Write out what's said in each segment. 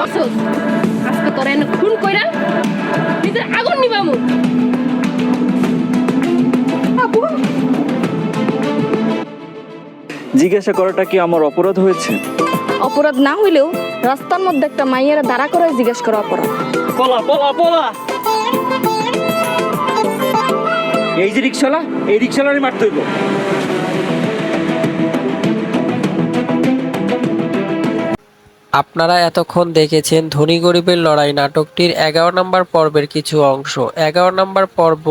আসোস আজকে তোরা এনে খুন কইরা নিজের আগুন নিবামু। জিজ্ঞাসা করাটা কি আমার অপরাধ হয়েছে? অপরাধ না হইলেও রাস্তার মধ্যে একটা মাইয়ের দাঁড়া করে জিজ্ঞেস করা অপরাধ। পলা পলা পলা! এই যে রিক্সাওয়ালা, এই রিক্সাওয়ালারই মারতে হইব। আপনারা এতক্ষণ দেখেছেন ধনী গরিবের লড়াই নাটকটির 11 নম্বর পর্বের কিছু অংশ। 11 নম্বর পর্ব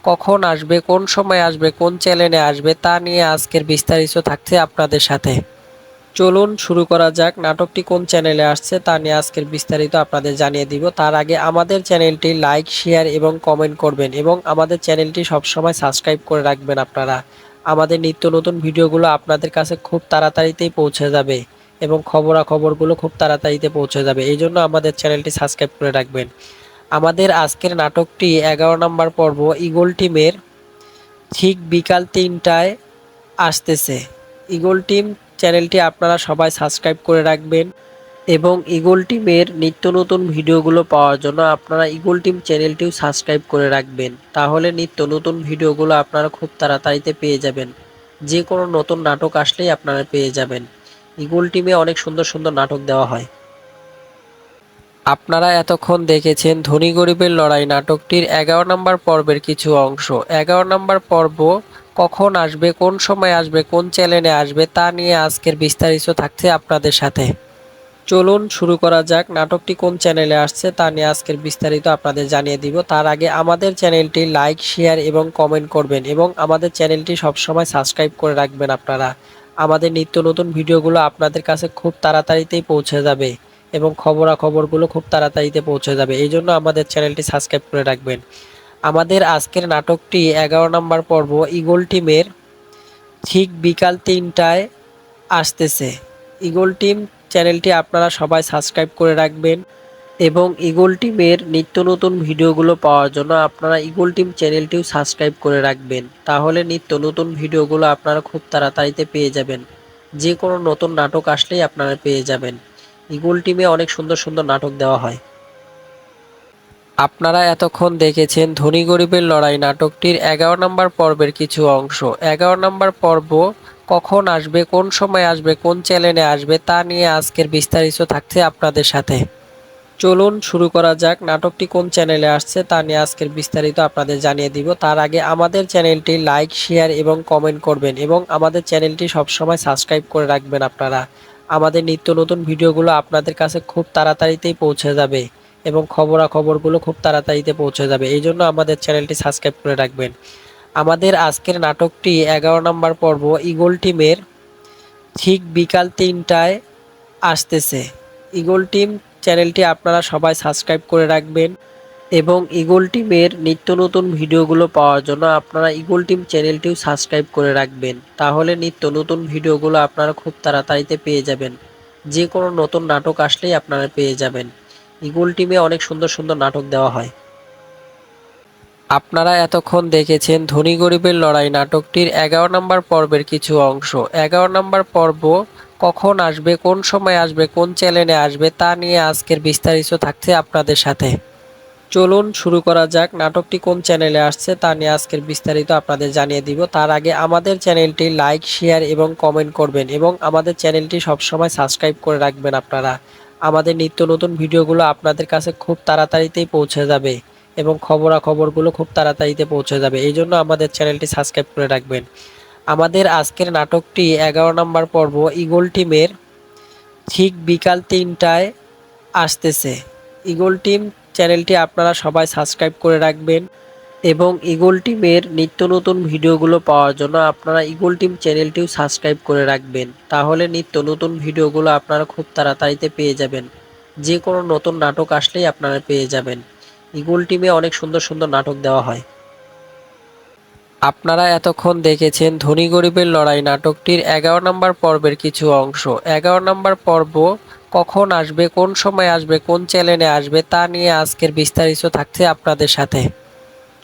কখন আসবে, কোন সময় আসবে, কোন চ্যানেলে আসবে তা নিয়ে আজকের বিস্তারিত থাকছে আপনাদের সাথে। চলুন শুরু করা যাক। নাটকটি কোন চ্যানেলে আসছে তা নিয়ে আজকের বিস্তারিত আপনাদের জানিয়ে দিব। তার আগে আমাদের চ্যানেলটি লাইক, শেয়ার এবং কমেন্ট করবেন এবং আমাদের চ্যানেলটি সবসময় সাবস্ক্রাইব করে রাখবেন আপনারা। আমাদের নিত্য নতুন ভিডিওগুলো আপনাদের কাছে খুব তাড়াতাড়িতেই পৌঁছে যাবে এবং খবরাখবরগুলো খুব তাড়াতাড়িতে পৌঁছে যাবে। এই জন্য আমাদের চ্যানেলটি সাবস্ক্রাইব করে রাখবেন। আমাদের আজকের নাটকটি 11 নম্বর পর্ব ঈগল টিমের ঠিক বিকাল 3টায় আসতেছে। ঈগল টিম চ্যানেলটি আপনারা সবাই সাবস্ক্রাইব করে রাখবেন এবং ঈগল টিমের নিত্য নতুন ভিডিওগুলো পাওয়ার জন্য আপনারা ঈগল টিম চ্যানেলটিও সাবস্ক্রাইব করে রাখবেন। তাহলে নিত্য নতুন ভিডিওগুলো আপনারা খুব তাড়াতাড়িতে পেয়ে যাবেন। যে কোনো নতুন নাটক আসলেই আপনারা পেয়ে যাবেন। ঈগল টিমে অনেক সুন্দর সুন্দর নাটক দেওয়া হয়। আপনারা এতক্ষণ দেখেছেন ধনী গরিবের লড়াই নাটকটির 11 নম্বর পর্বের কিছু অংশ। 11 নম্বর পর্ব কখন আসবে, কোন সময় আসবে, কোন চ্যানেলে আসবে তা নিয়ে আজকের বিস্তারিত থাকছে আপনাদের সাথে। চলুন শুরু করা যাক। নাটকটি কোন চ্যানেলে আসছে তা নিয়ে আজকের বিস্তারিত আপনাদের জানিয়ে দিব। তার আগে আমাদের চ্যানেলটি লাইক, শেয়ার এবং কমেন্ট করবেন এবং আমাদের চ্যানেলটি সবসময় সাবস্ক্রাইব করে রাখবেন আপনারা। আমাদের নিত্য নতুন ভিডিওগুলো আপনাদের কাছে খুব তাড়াতাড়িতেই পৌঁছে যাবে এবং খবরাখবরগুলো খুব তাড়াতাড়িতে পৌঁছে যাবে। এই জন্য আমাদের চ্যানেলটি সাবস্ক্রাইব করে রাখবেন। আমাদের আজকের নাটকটি 11 নম্বর পর্ব ঈগল টিমের ঠিক বিকাল 3টায় আসতেছে। ঈগল টিম চ্যানেলটি আপনারা সবাই সাবস্ক্রাইব করে রাখবেন এবং ঈগল টিমের নিত্য নতুন ভিডিওগুলো পাওয়ার জন্য আপনারা ঈগল টিম চ্যানেলটিও সাবস্ক্রাইব করে রাখবেন। তাহলে নিত্য নতুন ভিডিওগুলো আপনারা খুব তাড়াতাড়িতে পেয়ে যাবেন। যে কোনো নতুন নাটক আসলেই আপনারা পেয়ে যাবেন। ঈগল টিমে অনেক সুন্দর সুন্দর নাটক দেওয়া হয়। আপনারা এতক্ষণ দেখেছেন ধনী গরিবের লড়াই নাটকটির 11 নম্বর পর্বের কিছু অংশ। 11 নম্বর পর্ব কখন আসবে, কোন সময় আসবে, কোন চ্যানেলে আসবে তা নিয়ে আজকের বিস্তারিত থাকছে আপনাদের সাথে। চলুন শুরু করা যাক। নাটকটি কোন চ্যানেলে আসছে তা নিয়ে আজকের বিস্তারিত আপনাদের জানিয়ে দিব। তার আগে আমাদের চ্যানেলটি লাইক, শেয়ার এবং কমেন্ট করবেন এবং আমাদের চ্যানেলটি সবসময় সাবস্ক্রাইব করে রাখবেন আপনারা। আমাদের নিত্য নতুন ভিডিওগুলো আপনাদের কাছে খুব তাড়াতাড়িতেই পৌঁছে যাবে এবং খবরাখবরগুলো খুব তাড়াতাড়িতে পৌঁছে যাবে। এই জন্য আমাদের চ্যানেলটি সাবস্ক্রাইব করে রাখবেন। আমাদের আজকের নাটকটি 11 নম্বর পর্ব ঈগল টিমের ঠিক বিকাল 3টায় আসতেছে। ঈগল টিম চ্যানেলটি আপনারা সবাই সাবস্ক্রাইব করে রাখবেন এবং ঈগল টিমের নিত্য নতুন ভিডিওগুলো পাওয়ার জন্য আপনারা ঈগল টিম চ্যানেলটিও সাবস্ক্রাইব করে রাখবেন। তাহলে নিত্য নতুন ভিডিওগুলো আপনারা খুব তাড়াতাড়িতে পেয়ে যাবেন। যে কোনো নতুন নাটক আসলেই আপনারা পেয়ে যাবেন। ঈগল টিমে অনেক সুন্দর সুন্দর নাটক দেওয়া হয়। আপনারা এতক্ষণ দেখেছেন ধনী গরিবের লড়াই নাটকটির 11 নম্বর পর্বের কিছু অংশ। 11 নম্বর পর্ব কখন আসবে, কোন সময় আসবে, কোন চ্যানেলে আসবে তা নিয়ে আজকের বিস্তারিত থাকছে আপনাদের সাথে। চলুন শুরু করা যাক। নাটকটি কোন চ্যানেলে আসছে তা নিয়ে আজকের বিস্তারিত আপনাদের জানিয়ে দিব। তার আগে আমাদের চ্যানেলটি লাইক, শেয়ার এবং কমেন্ট করবেন এবং আমাদের চ্যানেলটি সবসময় সাবস্ক্রাইব করে রাখবেন আপনারা। আমাদের নিত্য নতুন ভিডিওগুলো আপনাদের কাছে খুব তাড়াতাড়িতেই পৌঁছে যাবে এবং খবরাখবরগুলো খুব তাড়াতাড়িতে পৌঁছে যাবে। এই জন্য আমাদের চ্যানেলটি সাবস্ক্রাইব করে রাখবেন। আমাদের আজকের নাটকটি 11 নম্বর পর্ব ঈগল টিমের ঠিক বিকাল 3টায় আসতেছে। ঈগল টিম চ্যানেলটি আপনারা সবাই সাবস্ক্রাইব করে রাখবেন এবং ঈগল টিমের নিত্য নতুন ভিডিওগুলো পাওয়ার জন্য আপনারা ঈগল টিম চ্যানেলটিও সাবস্ক্রাইব করে রাখবেন। তাহলে নিত্য নতুন ভিডিওগুলো আপনারা খুব তাড়াতাড়িতে পেয়ে যাবেন। যে কোনো নতুন নাটক আসলেই আপনারা পেয়ে যাবেন। ঈগল টিমে অনেক সুন্দর সুন্দর নাটক দেওয়া হয়। আপনারা এতক্ষণ দেখেছেন ধনী গরিবের লড়াই নাটকটির 11 নম্বর পর্বের কিছু অংশ। 11 নম্বর পর্ব কখন আসবে, কোন সময় আসবে, কোন চ্যানেলে আসবে তা নিয়ে আজকের বিস্তারিত থাকছে আপনাদের সাথে।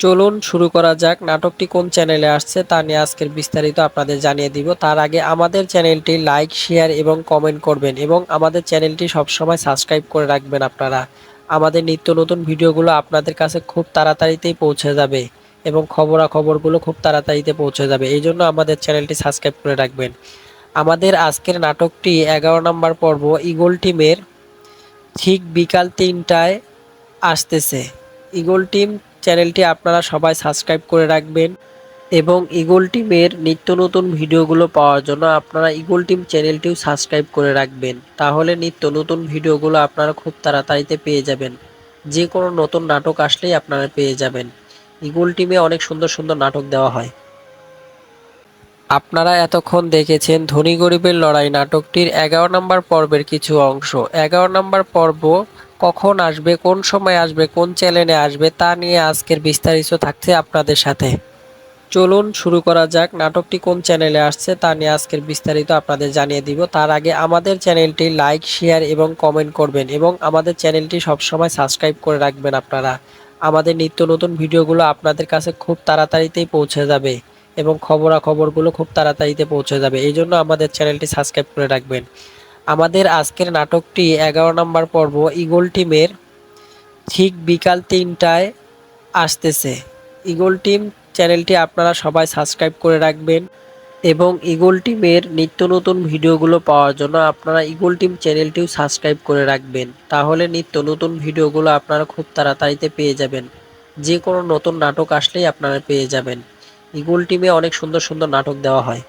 চলুন শুরু করা যাক। নাটকটি কোন চ্যানেলে আসছে তা নিয়ে আজকের বিস্তারিত আপনাদের জানিয়ে দিব। তার আগে আমাদের চ্যানেলটি লাইক, শেয়ার এবং কমেন্ট করবেন এবং আমাদের চ্যানেলটি সবসময় সাবস্ক্রাইব করে রাখবেন আপনারা। আমাদের নিত্য নতুন ভিডিওগুলো আপনাদের কাছে খুব তাড়াতাড়িতেই পৌঁছে যাবে এবং খবরাখবরগুলো খুব তাড়াতাড়িতে পৌঁছে যাবে। এই জন্য আমাদের চ্যানেলটি সাবস্ক্রাইব করে রাখবেন। আমাদের আজকের নাটকটি 11 নম্বর পর্ব ঈগল টিমের ঠিক বিকাল 3টায় আসতেছে। ঈগল টিম চ্যানেলটি আপনারা সবাই সাবস্ক্রাইব করে রাখবেন এবং ঈগল টিমের নিত্য নতুন ভিডিওগুলো পাওয়ার জন্য আপনারা ঈগল টিম চ্যানেলটিও সাবস্ক্রাইব করে রাখবেন। তাহলে নিত্য নতুন ভিডিওগুলো আপনারা খুব তাড়াতাড়িতে পেয়ে যাবেন। যে কোনো নতুন নাটক আসলেই আপনারা পেয়ে যাবেন। ঈগল টিমে অনেক সুন্দর সুন্দর নাটক দেওয়া হয়। আপনারা এতক্ষণ দেখেছেন ধনী গরিবের লড়াই নাটকটির 11 নম্বর পর্বের কিছু অংশ। 11 নম্বর পর্ব কখন আসবে, কোন সময় আসবে, কোন চ্যানেলে আসবে তা নিয়ে আজকের বিস্তারিত থাকছে আপনাদের সাথে। চলুন শুরু করা যাক। নাটকটি কোন চ্যানেলে আসছে তা নিয়ে আজকের বিস্তারিত আপনাদের জানিয়ে দিব। তার আগে আমাদের চ্যানেলটি লাইক, শেয়ার এবং কমেন্ট করবেন এবং আমাদের চ্যানেলটি সবসময় সাবস্ক্রাইব করে রাখবেন আপনারা। আমাদের নিত্য নতুন ভিডিওগুলো আপনাদের কাছে খুব তাড়াতাড়িতেই পৌঁছে যাবে এবং খবরাখবরগুলো খুব তাড়াতাড়িতে পৌঁছে যাবে। এই জন্য আমাদের চ্যানেলটি সাবস্ক্রাইব করে রাখবেন। আমাদের আজকের নাটকটি 11 নম্বর পর্ব ঈগল টিমের ঠিক বিকাল 3টায় আসতেছে। ঈগল টিম চ্যানেলটি আপনারা সবাই সাবস্ক্রাইব করে রাখবেন এবং ঈগল টিমের নিত্য নতুন ভিডিওগুলো পাওয়ার জন্য আপনারা ঈগল টিম চ্যানেলটিও সাবস্ক্রাইব করে রাখবেন। তাহলে নিত্য নতুন ভিডিওগুলো আপনারা খুব তাড়াতাড়িতে পেয়ে যাবেন। যে কোনো নতুন নাটক আসলেই আপনারা পেয়ে যাবেন। ঈগল টিমে অনেক সুন্দর সুন্দর নাটক দেওয়া হয়।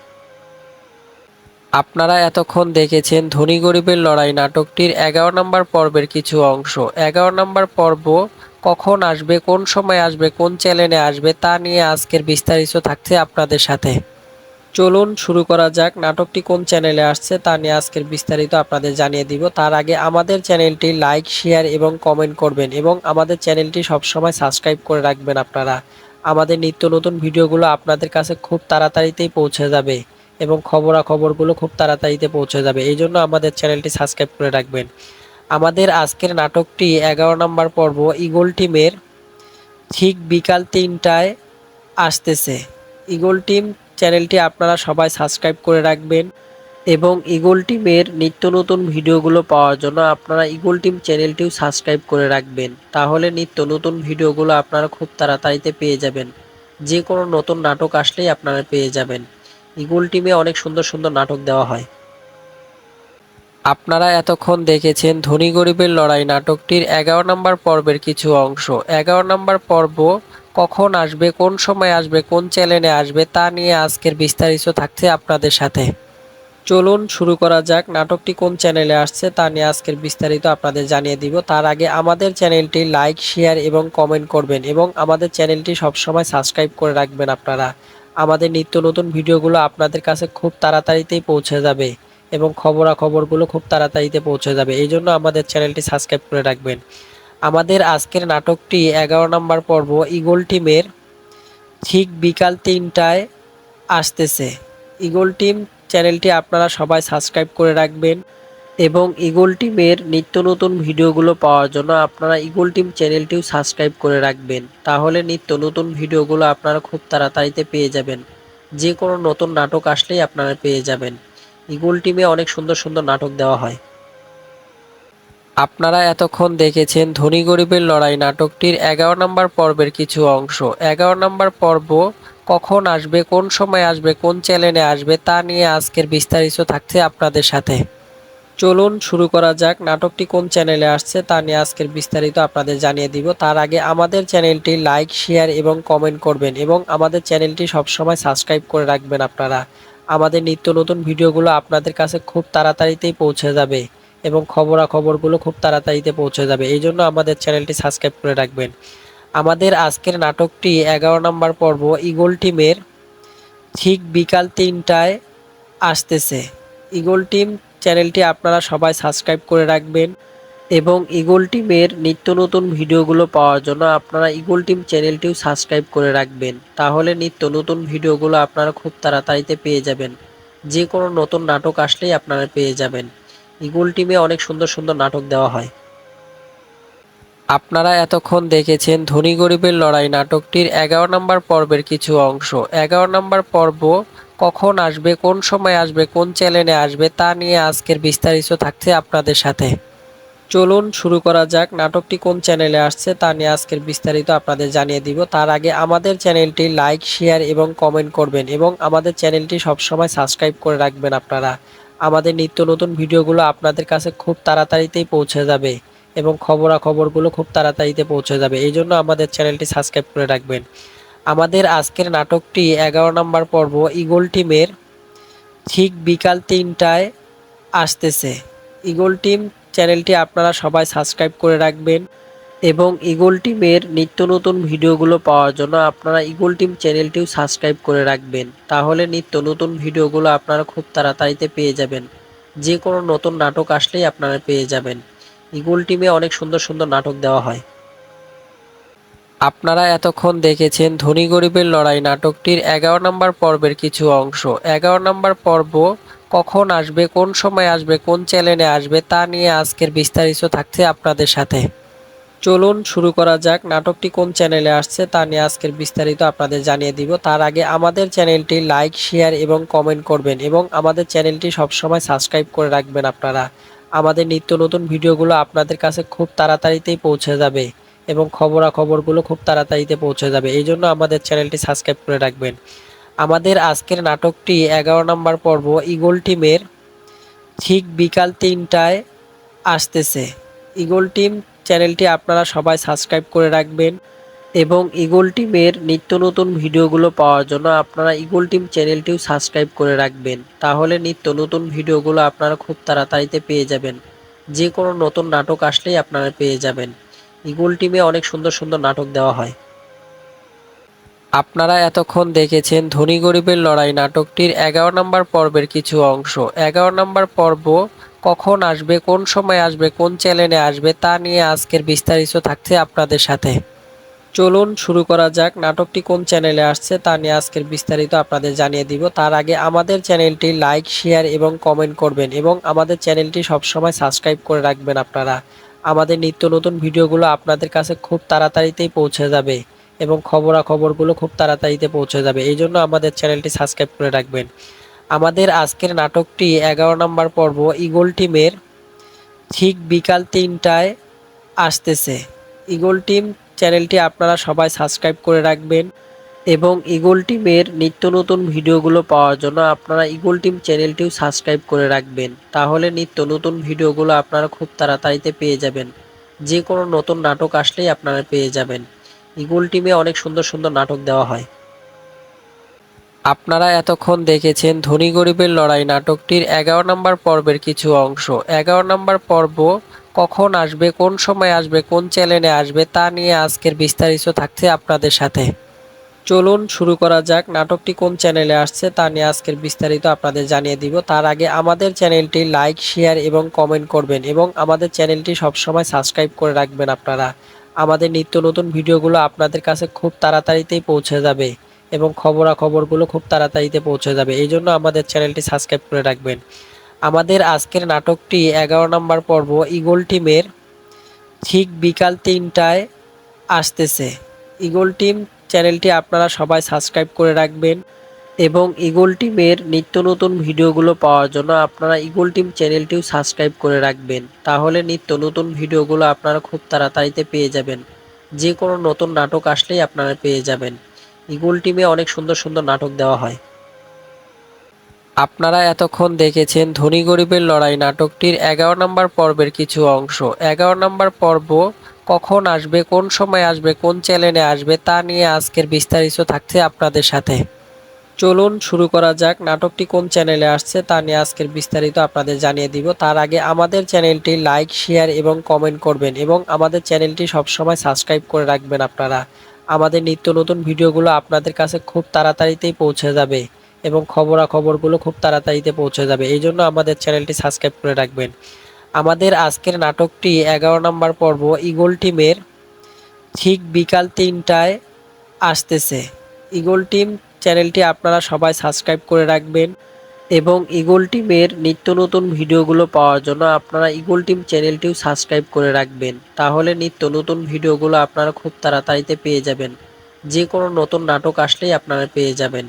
আপনারা এতক্ষণ দেখেছেন ধনী গরিবের লড়াই নাটকটির 11 নম্বর পর্বের কিছু অংশ। 11 নম্বর পর্ব কখন আসবে, কোন সময় আসবে, কোন চ্যানেলে আসবে তা নিয়ে আজকের বিস্তারিত থাকছে আপনাদের সাথে। চলুন শুরু করা যাক। নাটকটি কোন চ্যানেলে আসছে তা নিয়ে আজকের বিস্তারিত আপনাদের জানিয়ে দিব। তার আগে আমাদের চ্যানেলটি লাইক, শেয়ার এবং কমেন্ট করবেন এবং আমাদের চ্যানেলটি সবসময় সাবস্ক্রাইব করে রাখবেন আপনারা। আমাদের নিত্য নতুন ভিডিওগুলো আপনাদের কাছে খুব তাড়াতাড়িতেই পৌঁছে যাবে এবং খবরাখবরগুলো খুব তাড়াতাড়িতে পৌঁছে যাবে। এই জন্য আমাদের চ্যানেলটি সাবস্ক্রাইব করে রাখবেন। আমাদের আজকের নাটকটি 11 নম্বর পর্ব ঈগল টিমের ঠিক বিকাল 3টায় আসতেছে। ঈগল টিম চ্যানেলটি আপনারা সবাই সাবস্ক্রাইব করে রাখবেন এবং ঈগল টিমের নিত্য নতুন ভিডিওগুলো পাওয়ার জন্য আপনারা ঈগল টিম চ্যানেলটিও সাবস্ক্রাইব করে রাখবেন। তাহলে নিত্য নতুন ভিডিওগুলো আপনারা খুব তাড়াতাড়িতে পেয়ে যাবেন। যে কোনো নতুন নাটক আসলেই আপনারা পেয়ে যাবেন। ঈগল টিমে অনেক সুন্দর সুন্দর নাটক দেওয়া হয়। আপনারা এতক্ষণ দেখেছেন ধনী গরিবের লড়াই নাটকটির 11 নম্বর পর্বের কিছু অংশ। 11 নম্বর পর্ব কখন আসবে, কোন সময় আসবে, কোন চ্যানেলে আসবে তা নিয়ে আজকের বিস্তারিত থাকছে আপনাদের সাথে। চলুন শুরু করা যাক। নাটকটি কোন চ্যানেলে আসছে তা নিয়ে আজকের বিস্তারিত আপনাদের জানিয়ে দিব। তার আগে আমাদের চ্যানেলটি লাইক, শেয়ার এবং কমেন্ট করবেন এবং আমাদের চ্যানেলটি সবসময় সাবস্ক্রাইব করে রাখবেন আপনারা। আমাদের নিত্য নতুন ভিডিওগুলো আপনাদের কাছে খুব তাড়াতাড়িতেই পৌঁছে যাবে এবং খবরাখবরগুলো খুব তাড়াতাড়িতে পৌঁছে যাবে। এই জন্য আমাদের চ্যানেলটি সাবস্ক্রাইব করে রাখবেন। আমাদের আজকের নাটকটি 11 নম্বর পর্ব ঈগল টিমের ঠিক বিকাল 3টায় আসতেছে। ঈগল টিম চ্যানেলটি আপনারা সবাই সাবস্ক্রাইব করে রাখবেন এবং ঈগল টিমের নিত্য নতুন ভিডিওগুলো পাওয়ার জন্য আপনারা ঈগল টিম চ্যানেলটিও সাবস্ক্রাইব করে রাখবেন। তাহলে নিত্য নতুন ভিডিওগুলো আপনারা খুব তাড়াতাড়িতে পেয়ে যাবেন। যে কোনো নতুন নাটক আসলেই আপনারা পেয়ে যাবেন। ঈগল টিমে অনেক সুন্দর সুন্দর নাটক দেওয়া হয়। আপনারা এতক্ষণ দেখেছেন ধনী গরিবের লড়াই নাটকটির 11 নম্বর পর্বের কিছু অংশ। 11 নম্বর পর্ব কখন আসবে, কোন সময় আসবে, কোন চ্যানেলে আসবে তা নিয়ে আজকের বিস্তারিত থাকছে আপনাদের সাথে। চলুন শুরু করা যাক। নাটকটি কোন চ্যানেলে আসছে তা নিয়ে আজকের বিস্তারিত আপনাদের জানিয়ে দিব। তার আগে আমাদের চ্যানেলটি লাইক, শেয়ার এবং কমেন্ট করবেন এবং আমাদের চ্যানেলটি সবসময় সাবস্ক্রাইব করে রাখবেন আপনারা। আমাদের নিত্য নতুন ভিডিওগুলো আপনাদের কাছে খুব তাড়াতাড়িতেই পৌঁছে যাবে এবং খবরাখবরগুলো খুব তাড়াতাড়িতে পৌঁছে যাবে। এই জন্য আমাদের চ্যানেলটি সাবস্ক্রাইব করে রাখবেন। আমাদের আজকের নাটকটি 11 নম্বর পর্ব ঈগল টিমের ঠিক বিকাল 3টায় আসতেছে। ঈগল টিম চ্যানেলটি আপনারা সবাই সাবস্ক্রাইব করে রাখবেন এবং ঈগল টিমের নিত্য নতুন ভিডিওগুলো পাওয়ার জন্য আপনারা ঈগল টিম চ্যানেলটিও সাবস্ক্রাইব করে রাখবেন। তাহলে নিত্য নতুন ভিডিওগুলো আপনারা খুব তাড়াতাড়িতে পেয়ে যাবেন। যে কোনো নতুন নাটক আসলেই আপনারা পেয়ে যাবেন। ঈগল টিমে অনেক সুন্দর সুন্দর নাটক দেওয়া হয়। আপনারা এতক্ষণ দেখেছেন ধনী গরিবের লড়াই নাটকটির 11 নম্বর পর্বের কিছু অংশ। 11 নম্বর পর্ব কখন আসবে, কোন সময় আসবে, কোন চ্যানেলে আসবে তা নিয়ে আজকের বিস্তারিত থাকছে আপনাদের সাথে। চলুন শুরু করা যাক। নাটকটি কোন চ্যানেলে আসছে তা নিয়ে আজকের বিস্তারিত আপনাদের জানিয়ে দিব। তার আগে আমাদের চ্যানেলটি লাইক, শেয়ার এবং কমেন্ট করবেন এবং আমাদের চ্যানেলটি সবসময় সাবস্ক্রাইব করে রাখবেন আপনারা। আমাদের নিত্য নতুন ভিডিওগুলো আপনাদের কাছে খুব তাড়াতাড়িতেই পৌঁছে যাবে এবং খবরাখবরগুলো খুব তাড়াতাড়িতে পৌঁছে যাবে। এই জন্য আমাদের চ্যানেলটি সাবস্ক্রাইব করে রাখবেন। আমাদের আজকের নাটকটি 11 নম্বর পর্ব ঈগল টিমের ঠিক বিকাল 3টায় আসতেছে। ঈগল টিম চ্যানেলটি আপনারা সবাই সাবস্ক্রাইব করে রাখবেন এবং ঈগল টিমের নিত্য নতুন ভিডিওগুলো পাওয়ার জন্য আপনারা ঈগল টিম চ্যানেলটিও সাবস্ক্রাইব করে রাখবেন। তাহলে নিত্য নতুন ভিডিওগুলো আপনারা খুব তাড়াতাড়িতে পেয়ে যাবেন। যে কোনো নতুন নাটক আসলেই আপনারা পেয়ে যাবেন। ঈগল টিমে অনেক সুন্দর সুন্দর নাটক দেওয়া হয়। আপনারা এতক্ষণ দেখেছেন ধনী গরিবের লড়াই নাটকটির 11 নম্বর পর্বের কিছু অংশ। 11 নম্বর পর্ব কখন আসবে, কোন সময় আসবে, কোন চ্যানেলে আসবে তা নিয়ে আজকের বিস্তারিত থাকছে আপনাদের সাথে। চলুন শুরু করা যাক। নাটকটি কোন চ্যানেলে আসছে তা নিয়ে আজকের বিস্তারিত আপনাদের জানিয়ে দিব। তার আগে আমাদের চ্যানেলটি লাইক, শেয়ার এবং কমেন্ট করবেন এবং আমাদের চ্যানেলটি সবসময় সাবস্ক্রাইব করে রাখবেন আপনারা। আমাদের নিত্য নতুন ভিডিওগুলো আপনাদের কাছে খুব তাড়াতাড়িতেই পৌঁছে যাবে এবং খবরাখবরগুলো খুব তাড়াতাড়িতে পৌঁছে যাবে। এই জন্য আমাদের চ্যানেলটি সাবস্ক্রাইব করে রাখবেন। আমাদের আজকের নাটকটি 11 নম্বর পর্ব ঈগল টিমের ঠিক বিকাল 3টায় আসতেছে। ঈগল টিম চ্যানেলটি আপনারা সবাই সাবস্ক্রাইব করে রাখবেন এবং ঈগল টিমের নিত্য নতুন ভিডিওগুলো পাওয়ার জন্য আপনারা ঈগল টিম চ্যানেলটিও সাবস্ক্রাইব করে রাখবেন। তাহলে নিত্য নতুন ভিডিওগুলো আপনারা খুব তাড়াতাড়িতে পেয়ে যাবেন। যে কোনো নতুন নাটক আসলেই আপনারা পেয়ে যাবেন। ঈগল টিমে অনেক সুন্দর সুন্দর নাটক দেওয়া হয়। আপনারা এতক্ষণ দেখেছেন ধনী গরিবের লড়াই নাটকটির 11 নম্বর পর্বের কিছু অংশ। 11 নম্বর পর্ব কখন আসবে, কোন সময় আসবে, কোন চ্যানেলে আসবে তা নিয়ে আজকের বিস্তারিত থাকছে আপনাদের সাথে। চলুন শুরু করা যাক। নাটকটি কোন চ্যানেলে আসছে তা নিয়ে আজকের বিস্তারিত আপনাদের জানিয়ে দিব। তার আগে আমাদের চ্যানেলটি লাইক, শেয়ার এবং কমেন্ট করবেন এবং আমাদের চ্যানেলটি সবসময় সাবস্ক্রাইব করে রাখবেন আপনারা। আমাদের নিত্য নতুন ভিডিওগুলো আপনাদের কাছে খুব তাড়াতাড়িতেই পৌঁছে যাবে এবং খবরাখবরগুলো খুব তাড়াতাড়িতে পৌঁছে যাবে। এই জন্য আমাদের চ্যানেলটি সাবস্ক্রাইব করে রাখবেন। আমাদের আজকের নাটকটি 11 নম্বর পর্ব ঈগল টিমের ঠিক বিকাল 3টায় আসতেছে। ঈগল টিম চ্যানেলটি আপনারা সবাই সাবস্ক্রাইব করে রাখবেন এবং ঈগল টিমের নিত্য নতুন ভিডিওগুলো পাওয়ার জন্য আপনারা ঈগল টিম চ্যানেলটিও সাবস্ক্রাইব করে রাখবেন। তাহলে নিত্য নতুন ভিডিওগুলো আপনারা খুব তাড়াতাড়িতে পেয়ে যাবেন। যে কোনো নতুন নাটক আসলেই আপনারা পেয়ে যাবেন। ঈগল টিমে অনেক সুন্দর সুন্দর নাটক দেওয়া হয়। আপনারা এতক্ষণ দেখেছেন ধনী গরিবের লড়াই নাটকটির 11 নম্বর পর্বের কিছু অংশ। 11 নম্বর পর্ব কখন আসবে, কোন সময় আসবে, কোন চ্যানেলে আসবে তা নিয়ে আজকের বিস্তারিত থাকছে আপনাদের সাথে। চলুন শুরু করা যাক। নাটকটি কোন চ্যানেলে আসছে তা নিয়ে আজকের বিস্তারিত আপনাদের জানিয়ে দিব। তার আগে আমাদের চ্যানেলটি লাইক, শেয়ার এবং কমেন্ট করবেন এবং আমাদের চ্যানেলটি সবসময় সাবস্ক্রাইব করে রাখবেন আপনারা। আমাদের নিত্য নতুন ভিডিওগুলো আপনাদের কাছে খুব তাড়াতাড়িতেই পৌঁছে যাবে এবং খবরাখবরগুলো খুব তাড়াতাড়িতে পৌঁছে যাবে। এই জন্য আমাদের চ্যানেলটি সাবস্ক্রাইব করে রাখবেন। আমাদের আজকের নাটকটি 11 নম্বর পর্ব ঈগল টিমের ঠিক বিকাল 3টায় আসতেছে। ঈগল টিম চ্যানেলটি আপনারা সবাই সাবস্ক্রাইব করে রাখবেন এবং ঈগল টিমের নিত্য নতুন ভিডিওগুলো পাওয়ার জন্য আপনারা ঈগল টিম চ্যানেলটিও সাবস্ক্রাইব করে রাখবেন। তাহলে নিত্য নতুন ভিডিওগুলো আপনারা খুব তাড়াতাড়িতে পেয়ে যাবেন। যে কোনো নতুন নাটক আসলেই আপনারা পেয়ে যাবেন। ঈগল টিমে অনেক সুন্দর সুন্দর নাটক দেওয়া হয়। আপনারা এতক্ষণ দেখেছেন ধনী গরিবের লড়াই নাটকটির 11 নম্বর পর্বের কিছু অংশ। 11 নম্বর পর্ব কখন আসবে, কোন সময় আসবে, কোন চ্যানেলে আসবে তা নিয়ে আজকের বিস্তারিত থাকছে আপনাদের সাথে। চলুন শুরু করা যাক। নাটকটি কোন চ্যানেলে আসছে তা নিয়ে আজকের বিস্তারিত আপনাদের জানিয়ে দিব। তার আগে আমাদের চ্যানেলটি লাইক, শেয়ার এবং কমেন্ট করবেন এবং আমাদের চ্যানেলটি সবসময় সাবস্ক্রাইব করে রাখবেন আপনারা। আমাদের নিত্য নতুন ভিডিওগুলো আপনাদের কাছে খুব তাড়াতাড়িতেই পৌঁছে যাবে এবং খবরাখবরগুলো খুব তাড়াতাড়িতে পৌঁছে যাবে। এই জন্য আমাদের চ্যানেলটি সাবস্ক্রাইব করে রাখবেন। আমাদের আজকের নাটকটি 11 নম্বর পর্ব ঈগল টিমের ঠিক বিকাল 3টায় আসতেছে। ঈগল টিম চ্যানেলটি আপনারা সবাই সাবস্ক্রাইব করে রাখবেন এবং ইগল টিমের নিত্য নতুন ভিডিওগুলো পাওয়ার জন্য আপনারা ইগল টিম চ্যানেলটিও সাবস্ক্রাইব করে রাখবেন। তাহলে নিত্য নতুন ভিডিওগুলো আপনারা খুব তাড়াতাড়িতে পেয়ে যাবেন। যে কোনো নতুন নাটক আসলেই আপনারা পেয়ে যাবেন।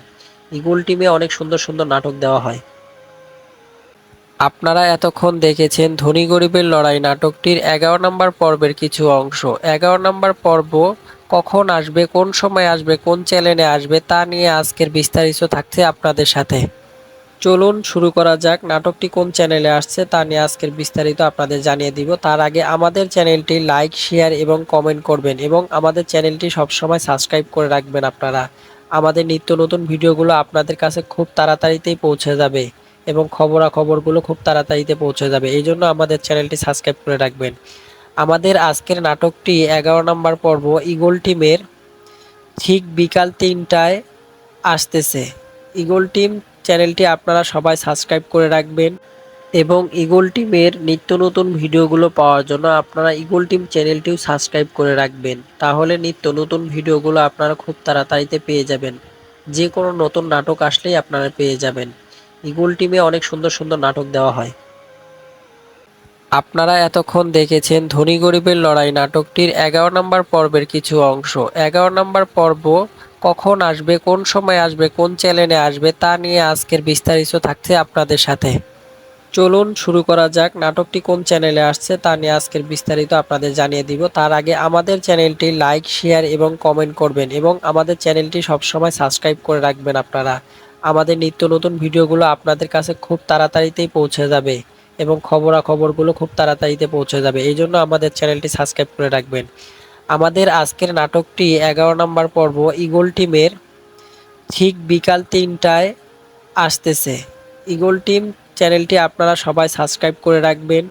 ইগল টিমে অনেক সুন্দর সুন্দর নাটক দেওয়া হয়। আপনারা এতক্ষণ দেখেছেন ধনী গরিবের লড়াই নাটকটির 11 নম্বর পর্বের কিছু অংশ। 11 নম্বর পর্ব কখন আসবে, কোন সময় আসবে, কোন চ্যানেলে আসবে তা নিয়ে আজকের বিস্তারিত থাকছে আপনাদের সাথে। চলুন শুরু করা যাক। নাটকটি কোন চ্যানেলে আসছে তা নিয়ে আজকের বিস্তারিত আপনাদের জানিয়ে দিব। তার আগে আমাদের চ্যানেলটি লাইক, শেয়ার এবং কমেন্ট করবেন এবং আমাদের চ্যানেলটি সবসময় সাবস্ক্রাইব করে রাখবেন আপনারা। আমাদের নিত্য নতুন ভিডিওগুলো আপনাদের কাছে খুব তাড়াতাড়িতেই পৌঁছে যাবে এবং খবরাখবরগুলো খুব তাড়াতাড়িতে পৌঁছে যাবে। এই জন্য আমাদের চ্যানেলটি সাবস্ক্রাইব করে রাখবেন। আমাদের আজকের নাটকটি 11 নম্বর পর্ব ইগল টিমের ঠিক বিকাল 3টায় আসতেছে। ইগল টিম চ্যানেলটি আপনারা সবাই সাবস্ক্রাইব করে রাখবেন এবং ইগল টিমের নিত্য নতুন ভিডিওগুলো পাওয়ার জন্য আপনারা ইগল টিম চ্যানেলটিও সাবস্ক্রাইব করে রাখবেন। তাহলে নিত্য নতুন ভিডিওগুলো আপনারা খুব তাড়াতাড়িতে পেয়ে যাবেন। যে কোনো নতুন নাটক আসলেই আপনারা পেয়ে যাবেন। ইগল টিমে অনেক সুন্দর সুন্দর নাটক দেওয়া হয়। আপনারা এতক্ষণ দেখেছেন ধনী গরিবের লড়াই নাটকটির 11 নম্বর পর্বের কিছু অংশ। 11 নম্বর পর্ব কখন আসবে, কোন সময় আসবে, কোন চ্যানেলে আসবে তা নিয়ে আজকের বিস্তারিত থাকছে আপনাদের সাথে। চলুন শুরু করা যাক। নাটকটি কোন চ্যানেলে আসছে তা নিয়ে আজকের বিস্তারিত আপনাদের জানিয়ে দিব। তার আগে আমাদের চ্যানেলটি লাইক, শেয়ার এবং কমেন্ট করবেন এবং আমাদের চ্যানেলটি সবসময় সাবস্ক্রাইব করে রাখবেন আপনারা। আমাদের নিত্য নতুন ভিডিওগুলো আপনাদের কাছে খুব তাড়াতাড়িতেই পৌঁছে যাবে এবং খবরাখবরগুলো খুব তাড়াতাড়িতে পৌঁছে যাবে। এই জন্য আমাদের চ্যানেলটি সাবস্ক্রাইব করে রাখবেন। আমাদের আজকের নাটকটি 11 নম্বর পর্ব ইগল টিমের ঠিক বিকাল 3টায় আসতেছে। ইগল টিম চ্যানেলটি আপনারা সবাই সাবস্ক্রাইব করে রাখবেন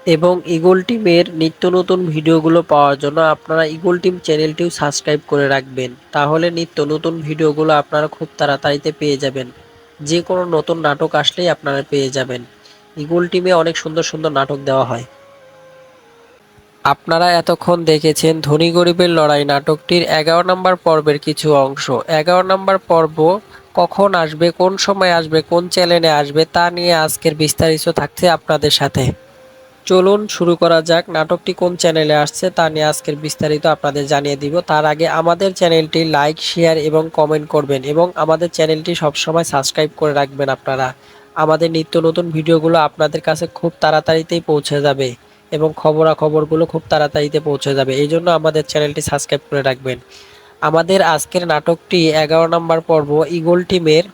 এবং ইগল টিমের নিত্য নতুন ভিডিওগুলো পাওয়ার জন্য আপনারা ইগল টিম চ্যানেলটিও সাবস্ক্রাইব করে রাখবেন। তাহলে নিত্য নতুন ভিডিওগুলো আপনারা খুব তাড়াতাড়িতে পেয়ে যাবেন। যে কোনো নতুন নাটক আসলেই আপনারা পেয়ে যাবেন। ইগল টিমে অনেক সুন্দর সুন্দর নাটক দেওয়া হয়। আপনারা এতক্ষণ দেখেছেন ধনী গরিবের লড়াই নাটকটির 11 নম্বর পর্বের কিছু অংশ। 11 নম্বর পর্ব কখন আসবে, কোন সময় আসবে, কোন চ্যানেলে আসবে তা নিয়ে আজকের বিস্তারিত থাকছে আপনাদের সাথে। চলুন শুরু করা যাক। নাটকটি কোন চ্যানেলে আসছে তা নিয়ে আজকের বিস্তারিত আপনাদের জানিয়ে দিব। তার আগে আমাদের চ্যানেলটি লাইক, শেয়ার এবং কমেন্ট করবেন এবং আমাদের চ্যানেলটি সবসময় সাবস্ক্রাইব করে রাখবেন আপনারা। আমাদের নিত্য নতুন ভিডিওগুলো আপনাদের কাছে খুব তাড়াতাড়িতেই পৌঁছে যাবে এবং খবরাখবরগুলো খুব তাড়াতাড়িতে পৌঁছে যাবে। এই জন্য আমাদের চ্যানেলটি সাবস্ক্রাইব করে রাখবেন। আমাদের আজকের নাটকটি 11 নম্বর পর্ব ইগল টিমের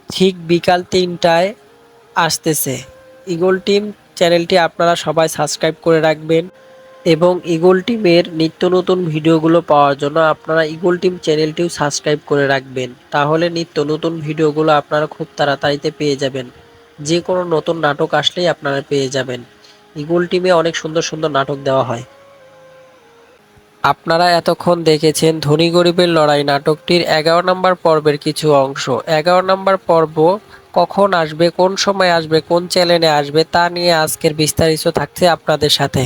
ঠিক বিকাল 3টায় আসতেছে। ইগল টিম চ্যানেলটি আপনারা সবাই সাবস্ক্রাইব করে রাখবেন এবং ইগল টিমের নিত্য নতুন ভিডিওগুলো পাওয়ার জন্য আপনারা ইগল টিম চ্যানেলটিও সাবস্ক্রাইব করে রাখবেন। তাহলে নিত্য নতুন ভিডিওগুলো আপনারা খুব তাড়াতাড়িতে পেয়ে যাবেন। যে কোনো নতুন নাটক আসলেই আপনারা পেয়ে যাবেন। ইগল টিমে অনেক সুন্দর সুন্দর নাটক দেওয়া হয়। আপনারা এতক্ষণ দেখেছেন ধনী গরিবের লড়াই নাটকটির 11 নম্বর পর্বের কিছু অংশ। 11 নম্বর পর্ব কখন আসবে, কোন সময় আসবে, কোন চ্যানেলে আসবে তা নিয়ে আজকের বিস্তারিত থাকছে আপনাদের সাথে।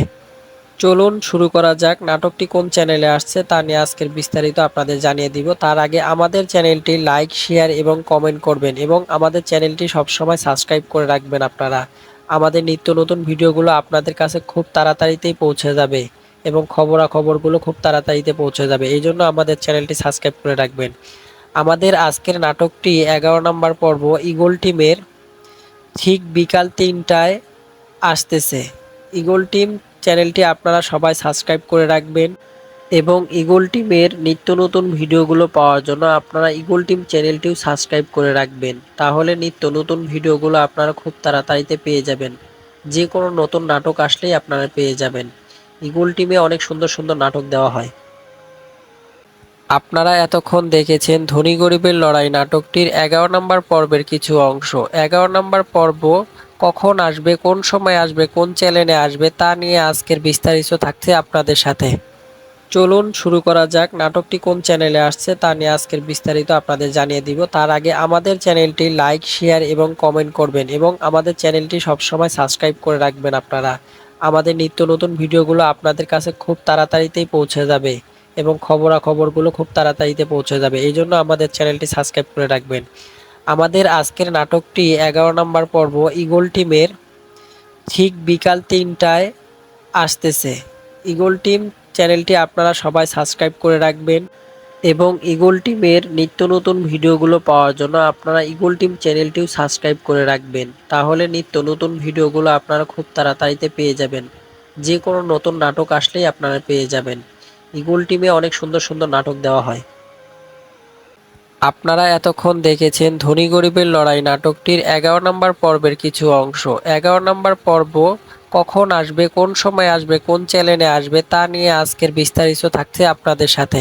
চলুন শুরু করা যাক। নাটকটি কোন চ্যানেলে আসছে তা নিয়ে আজকের বিস্তারিত আপনাদের জানিয়ে দিব। তার আগে আমাদের চ্যানেলটি লাইক, শেয়ার এবং কমেন্ট করবেন এবং আমাদের চ্যানেলটি সবসময় সাবস্ক্রাইব করে রাখবেন আপনারা। আমাদের নিত্য নতুন ভিডিওগুলো আপনাদের কাছে খুব তাড়াতাড়িতেই পৌঁছে যাবে এবং খবরাখবরগুলো খুব তাড়াতাড়িতে পৌঁছে যাবে। এই জন্য আমাদের চ্যানেলটি সাবস্ক্রাইব করে রাখবেন। আমাদের আজকের নাটকটি 11 নম্বর পর্ব ইগল টিমের ঠিক বিকাল 3টায় আসতেছে। ইগল টিম চ্যানেলটি আপনারা সবাই সাবস্ক্রাইব করে রাখবেন এবং ইগল টিমের নিত্য নতুন ভিডিওগুলো পাওয়ার জন্য আপনারা ইগল টিম চ্যানেলটিও সাবস্ক্রাইব করে রাখবেন। তাহলে নিত্য নতুন ভিডিওগুলো আপনারা খুব তাড়াতাড়িতে পেয়ে যাবেন। যে কোনো নতুন নাটক আসলেই আপনারা পেয়ে যাবেন। ইগল টিমে অনেক সুন্দর সুন্দর নাটক দেওয়া হয়। আপনারা এতক্ষণ দেখেছেন ধনী গরিবের লড়াই নাটকটির 11 নম্বর পর্বের কিছু অংশ। 11 নম্বর পর্ব কখন আসবে, কোন সময় আসবে, কোন চ্যানেলে আসবে তা নিয়ে আজকের বিস্তারিত থাকছে আপনাদের সাথে। চলুন শুরু করা যাক। নাটকটি কোন চ্যানেলে আসছে তা নিয়ে আজকের বিস্তারিত আপনাদের জানিয়ে দিব। তার আগে আমাদের চ্যানেলটি লাইক, শেয়ার এবং কমেন্ট করবেন এবং আমাদের চ্যানেলটি সবসময় সাবস্ক্রাইব করে রাখবেন আপনারা। আমাদের নিত্য নতুন ভিডিওগুলো আপনাদের কাছে খুব তাড়াতাড়িতেই পৌঁছে যাবে এবং খবরাখবরগুলো খুব তাড়াতাড়িতে পৌঁছে যাবে। এই জন্য আমাদের চ্যানেলটি সাবস্ক্রাইব করে রাখবেন। আমাদের আজকের নাটকটি 11 নম্বর পর্ব ঈগল টিমের ঠিক বিকাল 3টায় আসতেছে। ঈগল টিম চ্যানেলটি আপনারা সবাই সাবস্ক্রাইব করে রাখবেন এবং ঈগল টিমের নিত্য নতুন ভিডিওগুলো পাওয়ার জন্য আপনারা ঈগল টিম চ্যানেলটিও সাবস্ক্রাইব করে রাখবেন। তাহলে নিত্য নতুন ভিডিওগুলো আপনারা খুব তাড়াতাড়িতে পেয়ে যাবেন। যে কোনো নতুন নাটক আসলেই আপনারা পেয়ে যাবেন। ঈগল টিমে অনেক সুন্দর সুন্দর নাটক দেওয়া হয়। আপনারা এতক্ষণ দেখেছেন ধনী গরিবের লড়াই নাটকটির 11 নম্বর পর্বের কিছু অংশ। 11 নম্বর পর্ব কখন আসবে, কোন সময় আসবে, কোন চ্যানেলে আসবে তা নিয়ে আজকের বিস্তারিত থাকছে আপনাদের সাথে।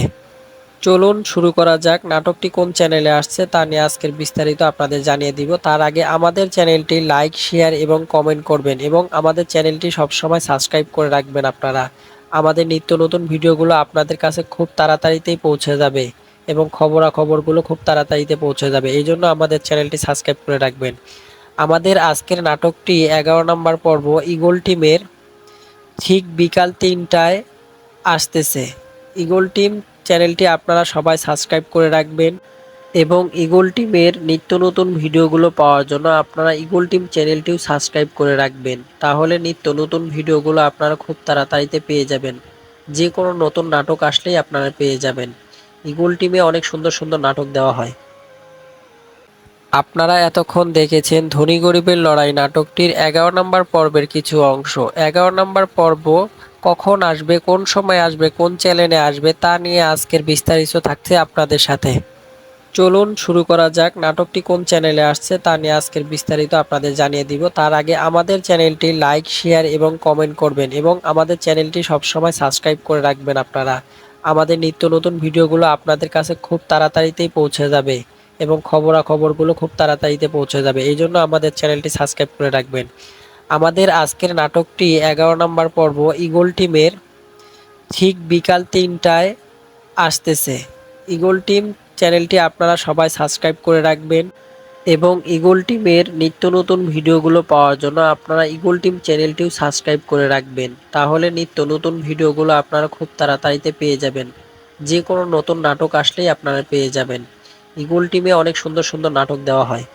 চলুন শুরু করা যাক। নাটকটি কোন চ্যানেলে আসছে তা নিয়ে আজকের বিস্তারিত আপনাদের জানিয়ে দিব। তার আগে আমাদের চ্যানেলটি লাইক, শেয়ার এবং কমেন্ট করবেন এবং আমাদের চ্যানেলটি সবসময় সাবস্ক্রাইব করে রাখবেন আপনারা। আমাদের নিত্য নতুন ভিডিওগুলো আপনাদের কাছে খুব তাড়াতাড়িতেই পৌঁছে যাবে এবং খবরাখবরগুলো খুব তাড়াতাড়িতে পৌঁছে যাবে। এই জন্য আমাদের চ্যানেলটি সাবস্ক্রাইব করে রাখবেন। আমাদের আজকের নাটকটি 11 নম্বর পর্ব ঈগল টিমের ঠিক বিকাল 3টায় আসতেছে। ঈগল টিম চ্যানেলটি আপনারা সবাই সাবস্ক্রাইব করে রাখবেন এবং ঈগল টিমের নিত্য নতুন ভিডিওগুলো পাওয়ার জন্য আপনারা ঈগল টিম চ্যানেলটিও সাবস্ক্রাইব করে রাখবেন। তাহলে নিত্য নতুন ভিডিওগুলো আপনারা খুব তাড়াতাড়িতে পেয়ে যাবেন। যে কোনো নতুন নাটক আসলেই আপনারা পেয়ে যাবেন। ঈগল টিমে অনেক সুন্দর সুন্দর নাটক দেওয়া হয়। আপনারা এতক্ষণ দেখেছেন ধনী গরিবের লড়াই নাটকটির 11 নম্বর পর্বের কিছু অংশ। 11 নম্বর পর্ব কখন আসবে, কোন সময় আসবে, কোন চ্যানেলে আসবে তা নিয়ে আজকের বিস্তারিত থাকছে আপনাদের সাথে। চলুন শুরু করা যাক। নাটকটি কোন চ্যানেলে আসছে তা নিয়ে আজকের বিস্তারিত আপনাদের জানিয়ে দিব। তার আগে আমাদের চ্যানেলটি লাইক, শেয়ার এবং কমেন্ট করবেন এবং আমাদের চ্যানেলটি সবসময় সাবস্ক্রাইব করে রাখবেন আপনারা। আমাদের নিত্য নতুন ভিডিওগুলো আপনাদের কাছে খুব তাড়াতাড়িতেই পৌঁছে যাবে এবং খবরাখবরগুলো খুব তাড়াতাড়িতে পৌঁছে যাবে। এই জন্য আমাদের চ্যানেলটি সাবস্ক্রাইব করে রাখবেন। আমাদের আজকের নাটকটি 11 নম্বর পর্ব ঈগল টিমের ঠিক বিকাল 3টায় আসতেছে। ঈগল টিম চ্যানেলটি আপনারা সবাই সাবস্ক্রাইব করে রাখবেন এবং ঈগল টিমের নিত্য নতুন ভিডিওগুলো পাওয়ার জন্য আপনারা ঈগল টিম চ্যানেলটিও সাবস্ক্রাইব করে রাখবেন। তাহলে নিত্য নতুন ভিডিওগুলো আপনারা খুব তাড়াতাড়িতে পেয়ে যাবেন। যে কোনো নতুন নাটক আসলেই আপনারা পেয়ে যাবেন। ঈগল টিমে অনেক সুন্দর সুন্দর নাটক দেওয়া হয়।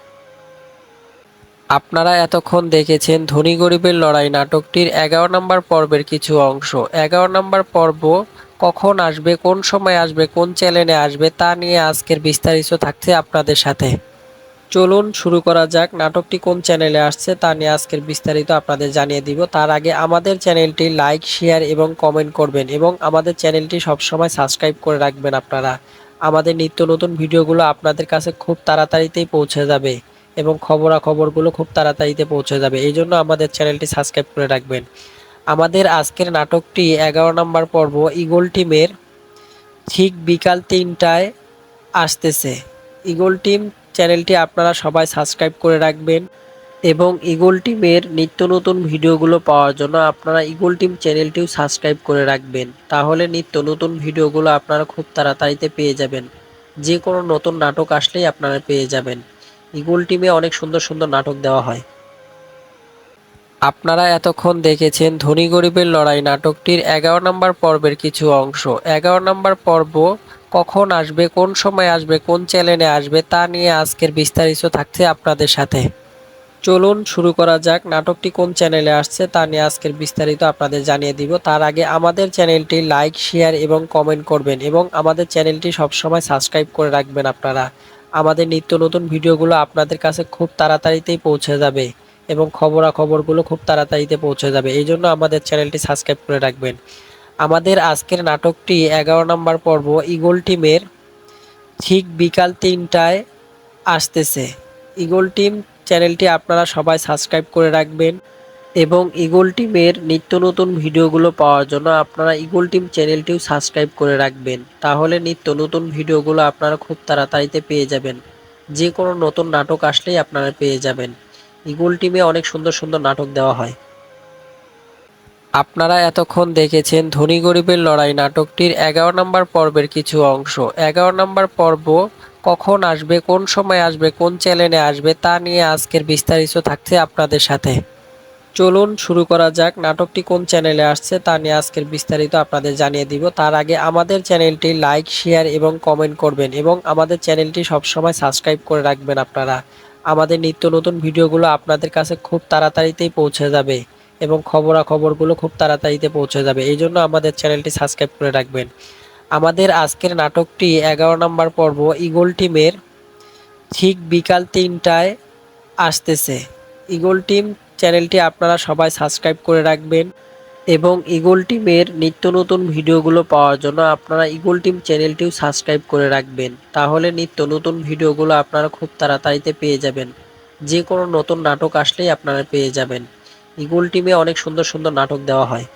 আপনারা এতক্ষণ দেখেছেন ধনী গরিবের লড়াই নাটকটির 11 নম্বর পর্বের কিছু অংশ। 11 নম্বর পর্ব কখন আসবে, কোন সময় আসবে, কোন চ্যানেলে আসবে তা নিয়ে আজকের বিস্তারিত থাকছে আপনাদের সাথে। চলুন শুরু করা যাক। নাটকটি কোন চ্যানেলে আসছে তা নিয়ে আজকের বিস্তারিত আপনাদের জানিয়ে দিব। তার আগে আমাদের চ্যানেলটি লাইক, শেয়ার এবং কমেন্ট করবেন এবং আমাদের চ্যানেলটি সবসময় সাবস্ক্রাইব করে রাখবেন আপনারা। আমাদের নিত্য নতুন ভিডিওগুলো আপনাদের কাছে খুব তাড়াতাড়িতেই পৌঁছে যাবে এবং খবরাখবরগুলো খুব তাড়াতাড়িতে পৌঁছে যাবে। এই জন্য আমাদের চ্যানেলটি সাবস্ক্রাইব করে রাখবেন। আমাদের আজকের নাটকটি 11 নম্বর পর্ব ঈগল টিমের ঠিক বিকাল 3টায় আসতেছে। ঈগল টিম চ্যানেলটি আপনারা সবাই সাবস্ক্রাইব করে রাখবেন এবং ঈগল টিমের নিত্য নতুন ভিডিওগুলো পাওয়ার জন্য আপনারা ঈগল টিম চ্যানেলটিও সাবস্ক্রাইব করে রাখবেন। তাহলে নিত্য নতুন ভিডিওগুলো আপনারা খুব তাড়াতাড়িতে পেয়ে যাবেন। যে কোনো নতুন নাটক আসলেই আপনারা পেয়ে যাবেন। ঈগল টিমে অনেক সুন্দর সুন্দর নাটক দেওয়া হয়। আপনারা এতক্ষণ দেখেছেন ধনী গরিবের লড়াই নাটকটির 11 নম্বর পর্বের কিছু অংশ। 11 নম্বর পর্ব কখন আসবে, কোন সময় আসবে, কোন চ্যানেলে আসবে তা নিয়ে আজকের বিস্তারিত থাকছে আপনাদের সাথে। চলুন শুরু করা যাক। নাটকটি কোন চ্যানেলে আসছে তা নিয়ে আজকের বিস্তারিত আপনাদের জানিয়ে দিব। তার আগে আমাদের চ্যানেলটি লাইক, শেয়ার এবং কমেন্ট করবেন এবং আমাদের চ্যানেলটি সবসময় সাবস্ক্রাইব করে রাখবেন আপনারা। আমাদের নিত্য নতুন ভিডিওগুলো আপনাদের কাছে খুব তাড়াতাড়িতেই পৌঁছে যাবে এবং খবরাখবরগুলো খুব তাড়াতাড়িতে পৌঁছে যাবে। এই জন্য আমাদের চ্যানেলটি সাবস্ক্রাইব করে রাখবেন। আমাদের আজকের নাটকটি 11 নম্বর পর্ব ঈগল টিমের ঠিক বিকাল 3টায় আসতেছে। ঈগল টিম চ্যানেলটি আপনারা সবাই সাবস্ক্রাইব করে রাখবেন এবং ঈগল টিমের নিত্য নতুন ভিডিওগুলো পাওয়ার জন্য আপনারা ঈগল টিম চ্যানেলটিও সাবস্ক্রাইব করে রাখবেন। তাহলে নিত্য নতুন ভিডিওগুলো আপনারা খুব তাড়াতাড়িতে পেয়ে যাবেন। যে কোনো নতুন নাটক আসলেই আপনারা পেয়ে যাবেন। ঈগল টিমে অনেক সুন্দর সুন্দর নাটক দেওয়া হয়। আপনারা এতক্ষণ দেখেছেন ধনী গরিবের লড়াই নাটকটির 11 নম্বর পর্বের কিছু অংশ। 11 নম্বর পর্ব কখন আসবে, কোন সময় আসবে, কোন চ্যানেলে আসবে তা নিয়ে আজকের বিস্তারিত থাকছে আপনাদের সাথে। চলুন শুরু করা যাক। নাটকটি কোন চ্যানেলে আসছে তা নিয়ে আজকের বিস্তারিত আপনাদের জানিয়ে দিব। তার আগে আমাদের চ্যানেলটি লাইক, শেয়ার এবং কমেন্ট করবেন এবং আমাদের চ্যানেলটি সবসময় সাবস্ক্রাইব করে রাখবেন আপনারা। আমাদের নিত্য নতুন ভিডিওগুলো আপনাদের কাছে খুব তাড়াতাড়িতেই পৌঁছে যাবে এবং খবরাখবরগুলো খুব তাড়াতাড়িতে পৌঁছে যাবে। এই জন্য আমাদের চ্যানেলটি সাবস্ক্রাইব করে রাখবেন। আমাদের আজকের নাটকটি 11 নম্বর পর্ব ঈগল টিমের ঠিক বিকাল 3টায় আসতেছে। ঈগল টিম চ্যানেলটি আপনারা সবাই সাবস্ক্রাইব করে রাখবেন এবং ঈগল টিমের নিত্য নতুন ভিডিওগুলো পাওয়ার জন্য আপনারা ঈগল টিম চ্যানেলটিও সাবস্ক্রাইব করে রাখবেন। তাহলে নিত্য নতুন ভিডিওগুলো আপনারা খুব তাড়াতাড়িতে পেয়ে যাবেন। যে কোনো নতুন নাটক আসলেই আপনারা পেয়ে যাবেন। ঈগল টিমে অনেক সুন্দর সুন্দর নাটক দেওয়া হয়।